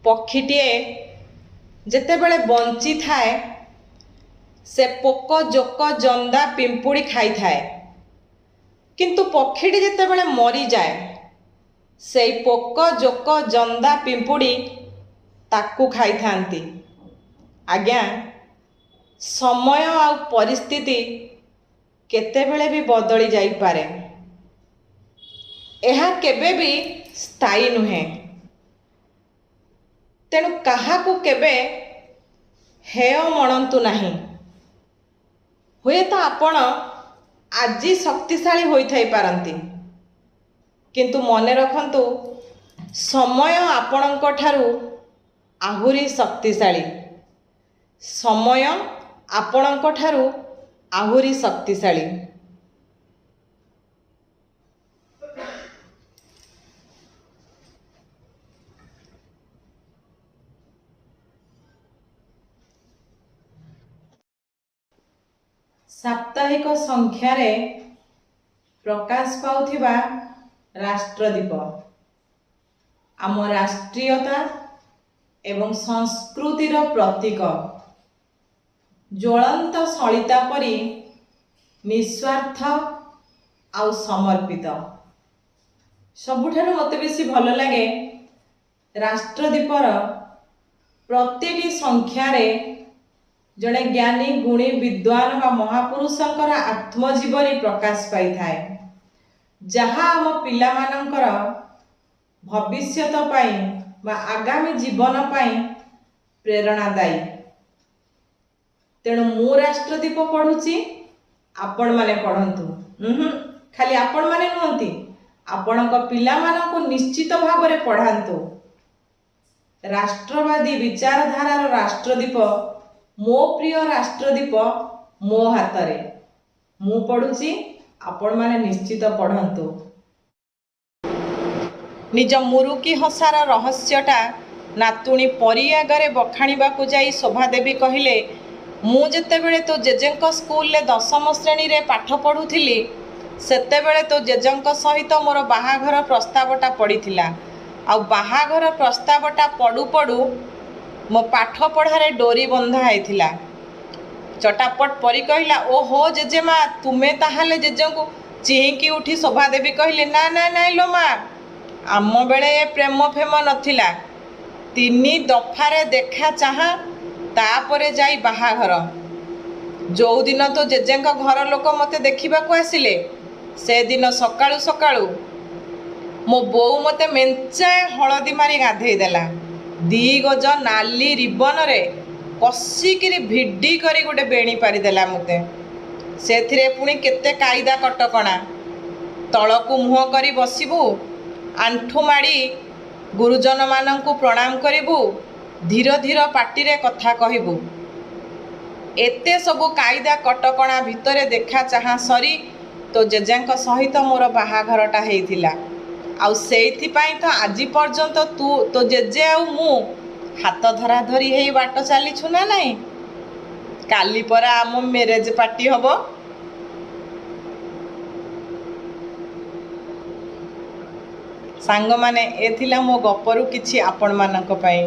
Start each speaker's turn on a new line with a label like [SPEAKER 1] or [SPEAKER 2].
[SPEAKER 1] पक्षीटीए जेतेबेले bunchy थाए से पोक जोक जंदा पिंपुड़ी खाई थाए किंतु पक्षीटी जेतेबेले मरी जाए से पोक जोक जंदा पिंपुड़ी ताकू खाई थांती। आज्ञा समय आ परिस्थिति केतेबेले भी बदली जाई पारे, यह केबे भी स्थायी नुहे। तेणु काहाकू केबे हेय मनंतु नाही। हुए तो आपण आज शक्तिशाली होई थाई पारंती किंतु मने रखंतु समय आपणक ठारू आहुरी शक्तिशाली। समय आपणक ठारू आहुरी शक्तिशाली। साप्ताहिक संख्यार प्रकाश पाउथिबा राष्ट्रदीप आम राष्ट्रीयता एवं संस्कृतिर प्रतीक। ज्वलंत सलिता परी निस्वार्थ आउ समर्पित। सबुठारु मते बेसी भल लगे राष्ट्रदीपर प्रत्येक संख्यार जड़े ज्ञानी गुणी विद्वान बा महापुरुषंकर आत्मजीवनी प्रकाश पाई थाए, जहाँ आम पिला मानंकर भविष्यत पाई बा आगामी जीवन पाई प्रेरणादायी। तेणु मु राष्ट्रदीप पढ़ुची, आपण माने पढ़ंतु। खाली आपण माने नुहंती, आपणक पिला मानंकु निश्चित भावरे पढ़ांतु। राष्ट्रवादी विचारधारार राष्ट्रदीप मो प्रिय राष्ट्रदीप मो हातरे। मु पढ़ुची, आपण माने निश्चित पढ़ंतु। निज मुरुकी हसार रहस्यटा नातुणी परी आगरे बखाणीबाकु जाई शोभादेवी कहिले, मु जेतेबेले तो जेजेंक स्कूल ले 10म श्रेणी रे पाठ पढ़ुथिली सेतेबेले तो जेजेंक सहित मोर बाहाघर प्रस्तावटा पड़ीथिला। आ बाहाघर प्रस्तावटा पड़ू पड़ू मो पाठ पढ़ारे डोरी बंधा होइथिला। चटापट परी कहला, ओहो जेजेमा तुमे ताहाले जेजेंकु चिहिकी उठी शोभादेवी कहले, ना ना ना लो मा, आम बेले प्रेम फेम नथिला। 3 दफारे देखा चाहा तापरे जाई बाहाघर। जो दिन तो जेजेंक घर लोक मते देखिबाकू आसिले से दिन सकाळू सकाळू मो बोऊ मते मेंचाए हलदी मारी गाधेई देला। 2 गज नाली रिबन रे कसिकिरी भिडी करी गोटे बेणी पारी देला मते। सेथिरे पुणी केते कायदा कटकणा, तळकू मुह करी बसिबू, आंठू माड़ी गुरुजन मानंकु प्रणाम करिबू, धीर धीर पाटी रे कथा कहिबू। एते सबु कायदा कटकणा भितरे देखा चाहा सरी तो जेजेंक सहित मोर बाहाघरटा हेइथिला। आउ सेइथिपाई तो आजि पर्यंत तू तो जेजे आउ मु हाथ धरा धरी हेई बाट चलीछु ना नहीं। काली परा आम मैरेज पार्टी हबो। सांग माने एथिला मो गपरु किछि आपण मानक पई।